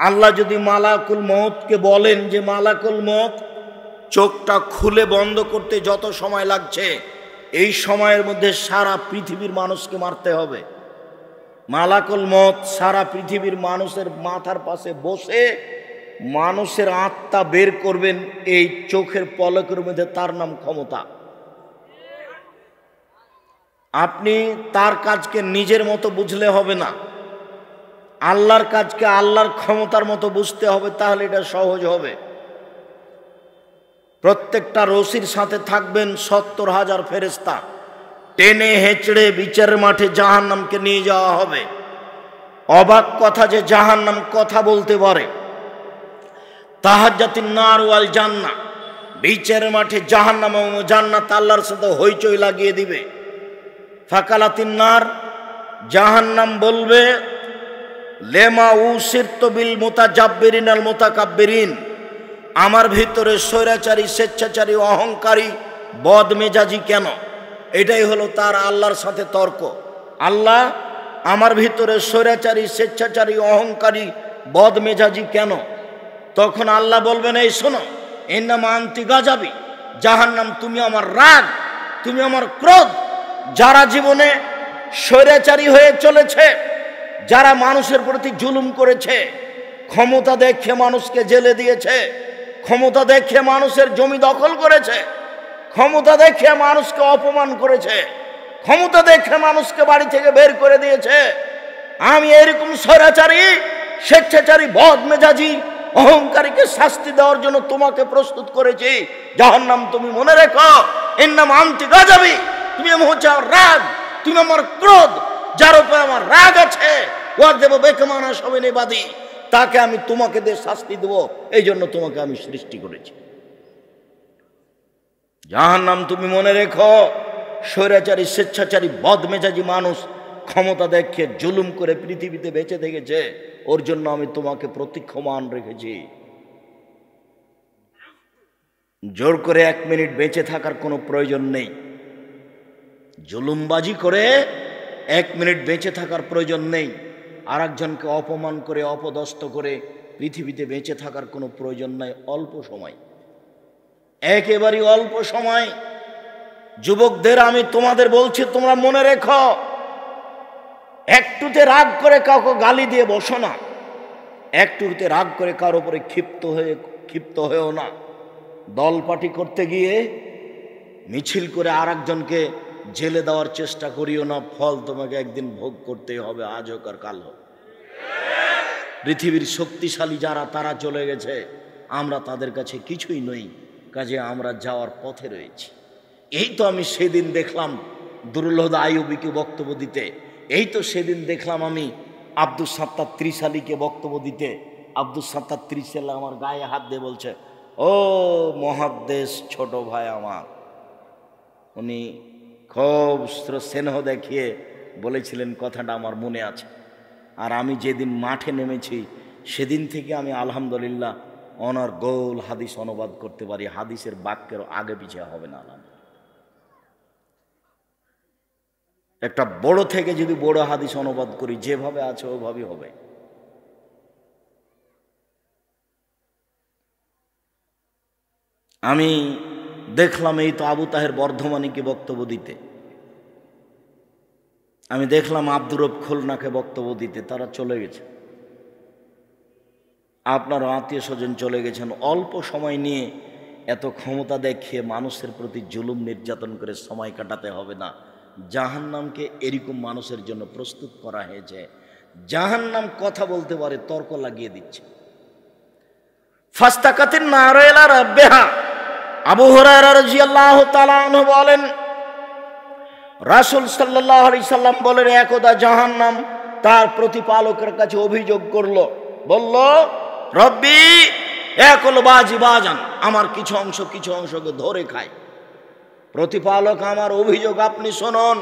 আল্লাহ যদি মালাকুল মউতকে বলেন যে মালাকুল মউত চোখটা খুলে বন্ধ করতে যত সময় লাগছে এই সময়ের মধ্যে সারা পৃথিবীর মানুষকে মারতে হবে, মালাকুল মউত সারা পৃথিবীর মানুষের মাথার পাশে বসে মানুষের আত্মা বের করবেন এই চোখের পলকের মধ্যে, তার নাম ক্ষমতা। আপনি তার কাজকে নিজের মতো বুঝলে হবে না, আল্লাহর কাজকে আল্লাহর ক্ষমতার মতো বুঝতে হবে, তাহলে এটা সহজ হবে। প্রত্যেকটা রশির সাথে থাকবেন ৭০,০০০ ফেরেশতা, টেনে হেঁচড়ে বিচারের মাঠে জাহান্নামকে নিয়ে যাওয়া হবে। অবাক কথা যে জাহান্নাম কথা বলতে পারে। তাহাজ্জাতিন নার ওয়াল জান্নাহ, বিচারের মাঠে জাহান্নাম এবং জান্নাত আল্লাহর সাথে হইচই লাগিয়ে দিবে। ফাকালাতিন নার, জাহান্নাম বলবে লেমা উসিরতু বিল মুতাজাব্বিরিন আল মুতাকাব্বিরিন, আমার ভিতরে স্বৈরাচারী, স্বেচ্ছাচারী, অহংকারী, বদমেজাজি কেন? এটাই হলো তার আল্লাহর সাথে তর্ক। আল্লাহ, আমার ভিতরে স্বৈরাচারী, স্বেচ্ছাচারী, অহংকারী, বদমেজাজি কেন? তখন আল্লাহ বলবেন, এই শোনো, ইন্নামা আনতি গাজাবি, জাহান্নাম তুমি আমার রাগ, তুমি আমার ক্রোধ। যারা জীবনে স্বৈরাচারী হয়ে চলেছে, যারা মানুষের প্রতি জুলুম করেছে, ক্ষমতা দেখে মানুষকে জেলে দিয়েছে, ক্ষমতা দেখে মানুষের জমি দখল করেছে, ক্ষমতা দেখে মানুষকে অপমান করেছে, ক্ষমতা দেখে মানুষকে বাড়ি থেকে বের করে দিয়েছে, আমি এরকম স্বৈরাচারী, স্বেচ্ছাচারী, বদমেজাজি, অহংকারীকে শাস্তি দেওয়ার জন্য তোমাকে প্রস্তুত করেছি। জাহান্নাম তুমি মনে রেখো, ইন্নামা আনতি গাজাবি, তুমি হচ্ছে আমার রাগ, তুমি আমার ক্রোধ। যার উপর আমার রাগ আছে, ওয়ার দেব বেকমানা সবিনেবাদী, তাকে আমি তোমাকে দিয়ে শাস্তি দেব, এই জন্য তোমাকে আমি সৃষ্টি করেছি। জাহান্নাম তুমি মনে রেখো, স্বৈরাচারী, স্বেচ্ছাচারী, বদমেজাজি মানুষ ক্ষমতা দেখিয়ে জুলুম করে পৃথিবীতে বেঁচে থেকেছে, ওর জন্য আমি তোমাকে প্রতীক্ষমান রেখেছি। জোর করে 1 মিনিট বেঁচে থাকার কোনো প্রয়োজন নেই, জুলুমবাজি করে 1 মিনিট বেঁচে থাকার প্রয়োজন নেই, আর একজনকে অপমান করে, অপদস্থ করে পৃথিবীতে বেঁচে থাকার কোনো প্রয়োজন নাই। অল্প সময়, একেবারেই অল্প সময়। যুবকদের আমি তোমাদের বলছি, তোমরা মনে রেখো, একটুতে রাগ করে কাউকে গালি দিয়ে বসো না, একটুতে রাগ করে কারোর উপরে ক্ষিপ্ত হয়েও না। দল পার্টি করতে গিয়ে মিছিল করে আর একজনকে জেলে দেওয়ার চেষ্টা করিও না, ফল তোমাকে একদিন ভোগ করতেই হবে, আজ হোক আর কাল হোক। পৃথিবীর শক্তিশালী যারা, তারা চলে গেছে, আমরা তাদের কাছে কিছুই নই, কাজে আমরা যাওয়ার পথে রয়েছি। এই তো আমি সেদিন দেখলাম দুরুল-হুদা আইয়ুবীকে বক্তব্য দিতে, এই তো সেদিন দেখলাম আমি আব্দুস সাত্তার ত্রিশালীকে বক্তব্য দিতে। আব্দুস সাত্তার ত্রিশালী আমার গায়ে হাত দিয়ে বলছে, ও মহাদ্দেশ ছোট ভাই আমার। উনি খুব স্নেহ দেখিয়ে বলেছিলেন, কথাটা আমার মনে আছে। আর আমি যেদিন মাঠে নেমেছি সেদিন থেকে আমি আলহামদুলিল্লাহ ওনার গোল হাদিস অনুবাদ করতে পারি, হাদিসের বাক্যের আগে পিছিয়ে হবে না। একটা বড় থেকে যদি বড় হাদিস অনুবাদ করি, যেভাবে আছে ওভাবেই হবে। আমি দেখলাম এই তো আবু তাহের বর্ধমানীকে বক্তব্য দিতে, আমি দেখলাম আব্দুর রব খুলনাকে বক্তব্য দিতে, তারা চলে গেছে। আপনার আত্মীয় স্বজন চলে গেছেন। অল্প সময় নিয়ে এত ক্ষমতা দেখিয়ে মানুষের প্রতি জুলুম নির্যাতন করে সময় কাটাতে হবে না। জাহান্নামকে এরকম মানুষের জন্য প্রস্তুত করা হয়েছে। জাহান্নাম কথা বলতে পারে, তর্ক লাগিয়ে দিচ্ছে। ফাস্তাকাতিন নার ইলা রাব্বিহা, আবু হুরায়রা রাদিয়াল্লাহু তাআলা আনহু বলেন, রাসূল সাল্লাল্লাহু আলাইহি সাল্লাম বলেন, একদা জাহান্নাম তার প্রতিপালকের কাছে অভিযোগ করলো, বলল, রব্বি ইয়াকুল বাজি বাজান, আমার কিছু অংশকে ধরে খায়। প্রতিপালক, আমার অভিযোগ আপনি শুনুন,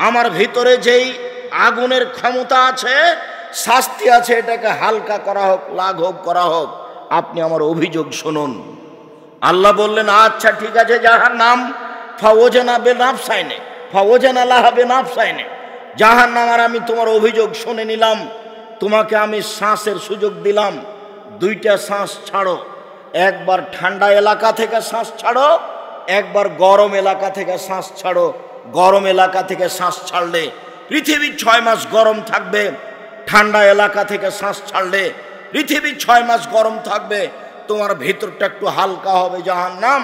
আমার ভিতরে যেই আগুনের ক্ষমতা আছে, শাস্তি আছে, এটাকে হালকা করা হোক, লাঘব করা হোক, আপনি আমার অভিযোগ শুনুন। আল্লাহ বললেন, আচ্ছা ঠিক আছে, জাহান্নাম ফাওজানা বিনাফসাইনে ফাওজানা লাহা বিনাফসাইনে, জাহান্নাম আর আমি তোমার অভিযোগ শুনে নিলাম। তোমাকে আমি শ্বাসের সুযোগ দিলাম, দুইটা শ্বাস ছাড়ো। একবার ঠান্ডা এলাকা থেকে শ্বাস ছাড়ো, একবার গরম এলাকা থেকে শ্বাস ছাড়ো। গরম এলাকা থেকে শ্বাস ছাড়লে পৃথিবী 6 মাস গরম থাকবে, ঠান্ডা এলাকা থেকে শ্বাস ছাড়লে পৃথিবী 6 মাস গরম থাকবে। তোমার ভেতরটা একটু হালকা হবে। জাহান্নাম,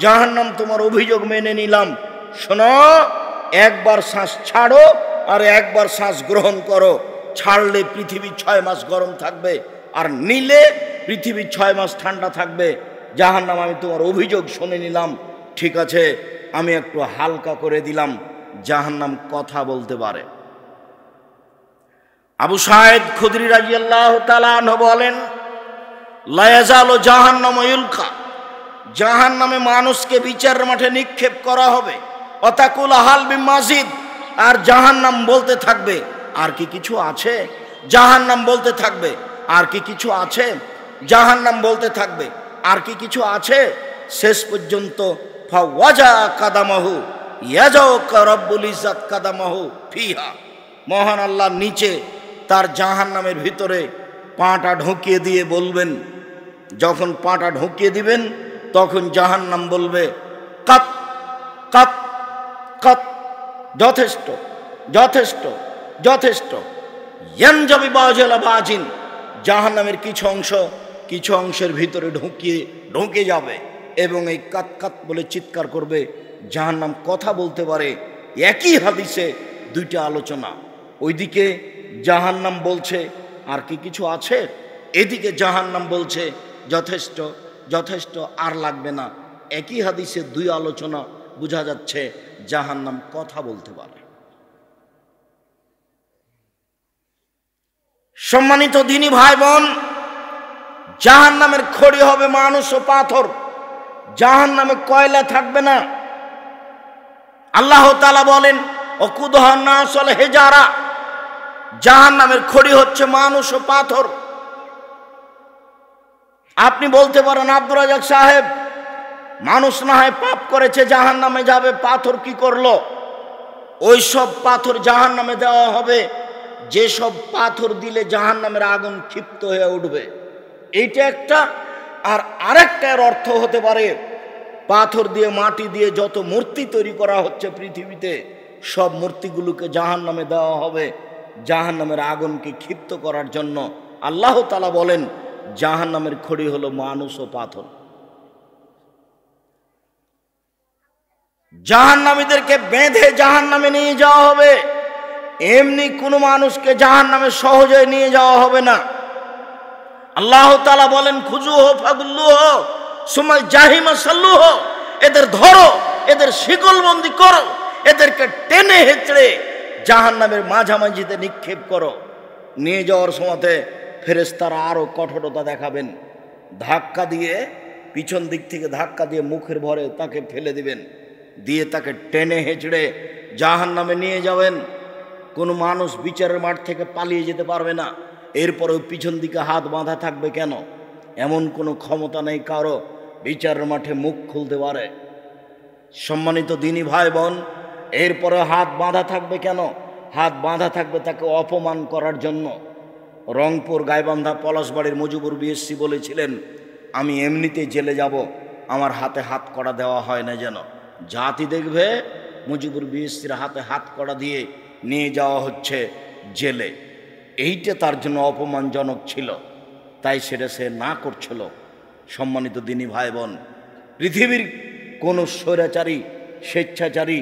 জাহান্নাম তোমার অভিযোগ মেনে নিলাম। শোনো, একবার শ্বাস ছাড়ো আর একবার শ্বাস গ্রহণ করো। ছাড়লে পৃথিবী 6 মাস গরম থাকবে, আর নিলে পৃথিবী 6 মাস ঠান্ডা থাকবে। জাহান্নাম, আমি তোমার অভিযোগ শুনে নিলাম, ঠিক আছে, আমি একটু হালকা করে দিলাম। জাহান্নাম কথা বলতে পারে। আবু সাঈদ খুদরি রাদিয়াল্লাহু তাআলা আনহু বলেন, লা ইয়াজালু জাহান্নামু ইউলকা, জাহান্নামে মানুষকে বিচারের মাঠে নিক্ষেপ করা হবে। অতাকুল হাল মিন মাজিদ, আর জাহান্নাম বলতে থাকবে আর কি কিছু আছে। জাহান্নাম বলতে থাকবে আর কি কিছু আছে। জাহান্নাম বলতে থাকবে আর কি কিছু আছে। শেষ পর্যন্ত ফাওয়াজা কাদামাহু ইয়াজাউকা রব্বুল ইজ্জাত কাদামাহু ফিহা, মহান আল্লাহ নিচে তার জাহান্নামের ভিতরে পাটা ঢুকিয়ে দিয়ে বলবেন, যখন পাটা ঢুকিয়ে দিবেন তখন জাহান্নাম বলবে কাত কাত কাত, যথেষ্ট যথেষ্ট যথেষ্ট। ইয়ানজাবি বাজিলা বাজিন, জাহান্নামের কিছু অংশের ভিতরে ঢুকে যাবে এবং এই কাত কাত বলে চিৎকার করবে। জাহান্নাম কথা বলতে পারে। একই হাদিসে দুইটা আলোচনা। ওইদিকে জাহান্নাম বলছে আর কি কিছু আছে, এদিকে জাহান্নাম বলছে যথেষ্ট যথেষ্ট, আর লাগবে না। একই হাদিসে দুই আলোচনা, বোঝা যাচ্ছে জাহান্নাম কথা বলতে পারে। সম্মানিত দিনী ভাই বোন, জাহান্নামের খড়ি হবে মানুষ ও পাথর, জাহান্নামে কয়লা থাকবে না। আল্লাহ তাআলা বলেন ওকুদুহান নাস ওয়াল হিজারা, জাহান্নামের খড়ি হচ্ছে মানুষ ও পাথর। আপনি বলতে পারেন, আব্দুর রাজ্জাক সাহেব, মানুষ না হয় পাপ করেছে জাহান্নামে যাবে, পাথর কি করলো? ওই সব পাথর জাহান্নামে দেওয়া হবে যেসব পাথর দিলে জাহান্নামের আগুন ক্ষিপ্ত হয়ে উঠবে। এইটা একটা। আর আরেকটার অর্থ হতে পারে, পাথর দিয়ে মাটি দিয়ে যত মূর্তি তৈরি করা হচ্ছে পৃথিবীতে, সব মূর্তিগুলোকে জাহান্নামে দেওয়া হবে জাহান্নামের আগুনকে ক্ষিপ্ত করার জন্য। আল্লাহ তাআলা বলেন জাহান্নামের খড়ি হলো মানুষ ও পাথর। জাহান্নামীদেরকে বেঁধে জাহান্নামে নিয়ে যাওয়া হবে। এমনি কোনো মানুষকে জাহান্নামে সহজে নিয়ে যাওয়া হবে না। আল্লাহ তাআলা বলেন খুজুহু ফাগুল্লুহু সুম্মা জাহিমা সাল্লুহু, এদের ধরো, এদের শিকলবন্দি করো, এদেরকে টেনে হেঁচড়ে জাহান্নামের মাঝামাঝিতে নিক্ষেপ করো। নিয়ে যাওয়ার সময়তে ফেরেশতারা আরো কঠোরতা দেখাবেন। ধাক্কা দিয়ে, পিছন দিক থেকে ধাক্কা দিয়ে মুখের ভরে তাকে ফেলে দিবেন, দিয়ে তাকে টেনে হেঁচড়ে জাহান্নামে নিয়ে যাবেন। কোনো মানুষ বিচারের মাঠ থেকে পালিয়ে যেতে পারবে না। এরপরেও পিছন দিকে হাত বাঁধা থাকবে কেন? এমন কোনো ক্ষমতা নেই কারো বিচারের মাঠে মুখ খুলতে পারে। সম্মানিত দিনী ভাই বোন, এরপরে হাত বাঁধা থাকবে কেন? হাত বাঁধা থাকবে তাকে অপমান করার জন্য। রংপুর গাইবান্ধা পলাশবাড়ির মুজিবুর বিএসসি বলেছিলেন, আমি এমনিতেই জেলে যাব, আমার হাতে হাত কড়া দেওয়া হয় না যেন। জাতি দেখবে মুজিবুর বিএসসির হাতে হাত কড়া দিয়ে নিয়ে যাওয়া হচ্ছে জেলে। এইটা তার জন্য অপমানজনক ছিল, তাই সেটা সে না করছিল। সম্মানিত দিনী ভাই বোন, পৃথিবীর কোনো স্বৈরাচারী, স্বেচ্ছাচারী,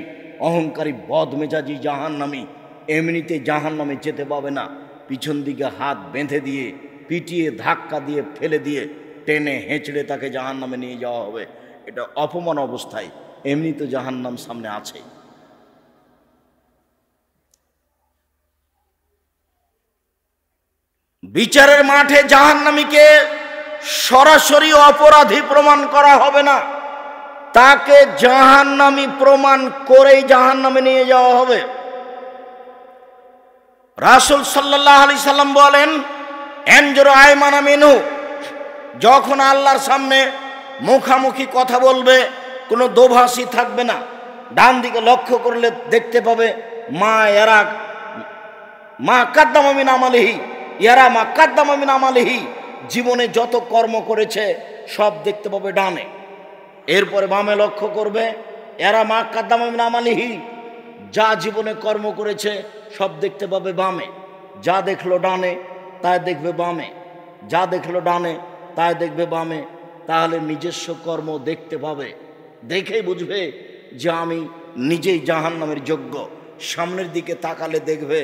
অহংকারী, বদমেজাজি জাহান্নামী এমনিতে জাহান্নামে যেতে পাবে না। পিছন দিকে হাত বেঁধে দিয়ে, পিটিয়ে, ধাক্কা দিয়ে, ফেলে দিয়ে, টেনে হেঁচড়ে তাকে জাহান্নামে নিয়ে যাওয়া হবে। এটা অপমান অবস্থায়, এমনি তো জাহান্নাম সামনে আছে। বিচারের মাঠে জাহান্নামীকে সরাসরি অপরাধী প্রমাণ করা হবে না, তাকে জাহান্নামী প্রমাণ করেই জাহান্নামে নিয়ে যাওয়া হবে। রাসূল সাল্লাল্লাহু আলাইহি সাল্লাম বলেন, এনজুরু আয়মানা মিনহু, যখন আল্লাহর সামনে মুখামুখি কথা বলবে, কোনো দোভাষী থাকবে না। ডান দিকে লক্ষ্য করলে দেখতে পাবে মা এরাক মা কাদ্দামা মিন আমালিহি, ইয়ারা মা কাদ্দামা মিন আমালিহি, জীবনে যত কর্ম করেছে সব দেখতে পাবে ডানে। এরপরে বামে লক্ষ্য করবে, এরা মা কাদ্দামা মিন আমালিহি, যা জীবনে কর্ম করেছে সব দেখতে পাবে বামে। যা দেখলো ডানে তাই দেখবে বামে, যা দেখলো ডানে তাই দেখবে বামে। তাহলে নিজস্ব কর্ম দেখতে পাবে, দেখেই বুঝবে যে আমি নিজেই জাহান্নামের যোগ্য। সামনের দিকে তাকালে দেখবে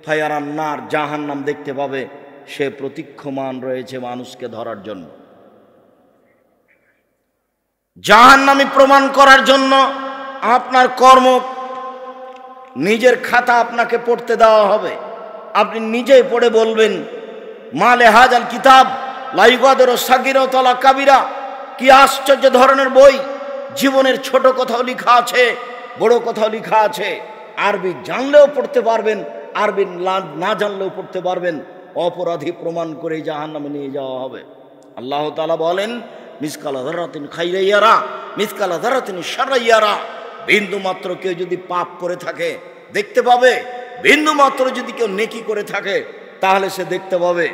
ফায়ারান নার, জাহান্নাম দেখতে পাবে। সে প্রতীক্ষমান রয়েছে মানুষকে ধরার জন্য। জাহান্নামী প্রমাণ করার জন্য আপনার কর্ম, নিজের খাতা আপনাকে পড়তে দেওয়া হবে। আপনি নিজেই পড়ে বলবেন, মালে হাজাল কিতাব লা ইউগাদিরু সাগীরাতান ওয়ালা কাবীরা, কি আশ্চর্য ধরনের বই! জীবনের ছোট কথাও লেখা আছে, বড় কথাও লেখা আছে। আরবি জানলেও পড়তে পারবেন, আরবি না জানলেও পড়তে পারবেন। অপরাধী প্রমাণ করে জাহান্নামে নিয়ে যাওয়া হবে। আল্লাহ তাআলা বলেন, মিসকালা যাররাতিন খাইরান ইয়ারা মিসকালা যাররাতিন শাররান ইয়ারা, বিন্দু মাত্র কেউ যদি পাপ করে থাকে দেখতে পাবে, বিন্দু মাত্র যদি কেউ নেকি করে থাকে তাহলে সে দেখতে পাবে।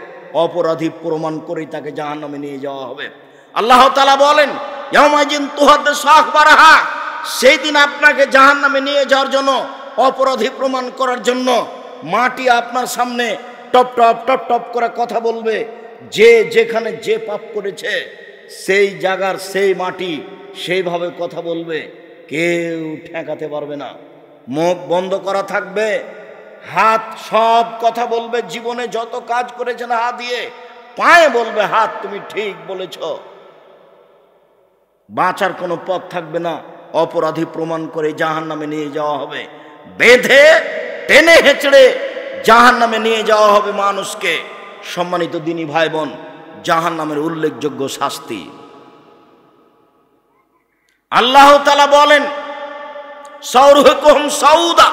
অপরাধী প্রমাণ করেই তাকে জাহান্নামে নিয়ে যাওয়া হবে। আল্লাহ তাআলা বলেন, ইয়াউমাইযিন তুহাদ্দিসু আখবারাহা, সেই দিন আপনাকে জাহান্নামে নিয়ে যাওয়ার জন্য, অপরাধী প্রমাণ করার জন্য মাটি আপনার সামনে টপ টপ টপ টপ করে কথা বলবে। যে যেখানে যে পাপ করেছে সেই জায়গার সেই মাটি সেইভাবে কথা বলবে, কেউ ঠেকাতে পারবে না। মুখ বন্ধ করা থাকবে, হাত সব কথা বলবে। জীবনে যত কাজ করেছেন হাত দিয়ে, পায়ে বলবে হাত তুমি ঠিক বলেছ। বাঁচার কোনো পথ থাকবে না। অপরাধী প্রমাণ করে জাহান্নামে নিয়ে যাওয়া হবে। বেঁধে টেনে হেঁচড়ে জাহান্নামে নিয়ে যাওয়া হবে মানুষকে। সম্মানিত দিনী ভাই বোন, জাহান্নামের উল্লেখযোগ্য শাস্তি আল্লাহ তাআলা বলেন, সাউরুহুকুম সাউদা,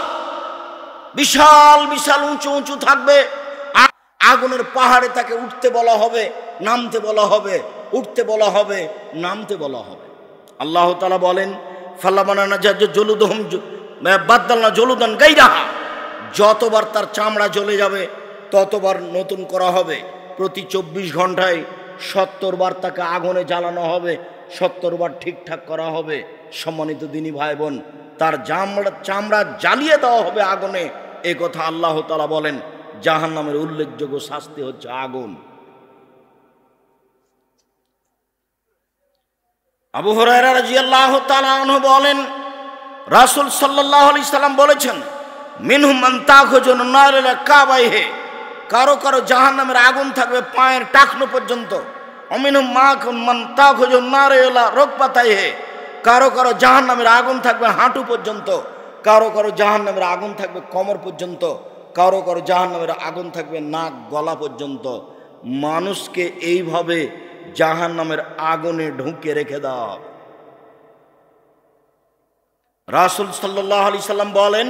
বিশাল বিশাল উঁচু উঁচু থাকবে আগুনের পাহাড়ে। তাকে উঠতে বলা হবে, নামতে বলা হবে, উঠতে বলা হবে, নামতে বলা হবে। আল্লাহ তাআলা বলেন, ফাল্লামানা জলুদহুম বাদদালনা জলুদান গায়রাহা, যতবার তার চামড়া জ্বলে যাবে ততবার নতুন করা হবে। প্রতি 24 ঘন্টায় 70 বার তাকে আগুনে জ্বালানো হবে, 70 বার ঠিকঠাক করা হবে। সম্মানিত দিনী ভাই বোন, তার চামড়া জ্বালিয়ে দেওয়া হবে আগুনে। এ কথা আল্লাহ তাআলা বলেন। জাহান্নামের উল্লেখযোগ্য শাস্তি হচ্ছে আগুন। আবু হুরায়রা রাদিয়াল্লাহু তাআলা আনহু বলেন, রাসূল সাল্লাল্লাহু আলাইহি সাল্লাম বলেছেন, মিনহুম মান তাখুজুন নার ইলা কাবাইহি, কারো কারো জাহান্নামের আগুন থাকবে পায়ের টাকনো পর্যন্ত। অমিনহুম মান তাখুজুন নার ইলা রুকবাতাইহি, কারো কারো জাহান্নামের আগুন থাকবে হাঁটু পর্যন্ত। কারো কারো জাহান্নামের আগুন থাকবে কোমর পর্যন্ত। কারো কারো জাহান্নামের আগুন থাকবে নাক গলা পর্যন্ত। মানুষকে এইভাবে জাহান্নামের আগুনে ঢুকে রেখে দেওয়া হবে। রাসূল সাল্লাল্লাহু আলাইহি সাল্লাম বলেন,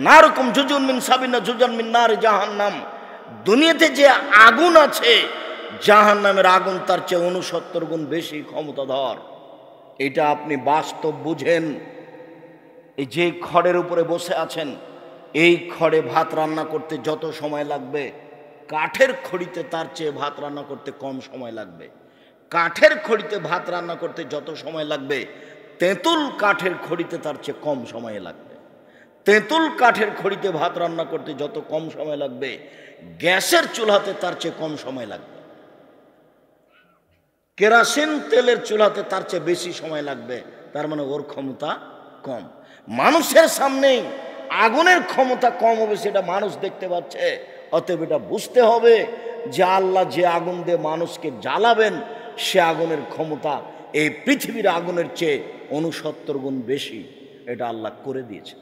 নারকুম জুজুন মিন সাবিনা জুজান মিন নার জাহান্নাম, দুনিয়াতে যে আগুন আছে জাহান্নামের আগুন তার চেয়ে 69 গুণ বেশি ক্ষমতাধর। এটা আপনি বাস্তব বুঝেন। এই যে খড়ের উপরে বসে আছেন, এই খড়ে ভাত রান্না করতে যত সময় লাগবে, কাঠের খড়িতে তার চেয়ে ভাত রান্না করতে কম সময় লাগবে। কাঠের খড়িতে ভাত রান্না করতে যত সময় লাগবে, তেঁতুল কাঠের খড়িতে তার চেয়ে কম সময় লাগবে। তেঁতুল কাঠের খড়িতে ভাত রান্না করতে যত কম সময় লাগবে, গ্যাসের চুলাতে তার চেয়ে কম সময় লাগবে। কেরোসিন তেলের চুলাতে তার চেয়ে বেশি সময় লাগবে। তার মানে ওর ক্ষমতা কম। মানুষের সামনে আগুনের ক্ষমতা কম হবে, সেটা মানুষ দেখতে পাচ্ছে। অতএব এটা বুঝতে হবে যে আল্লাহ যে আগুন দিয়ে মানুষকে জ্বালাবেন, সে আগুনের ক্ষমতা এই পৃথিবীর আগুনের চেয়ে 69 গুণ বেশি। এটা আল্লাহ করে দিয়েছে।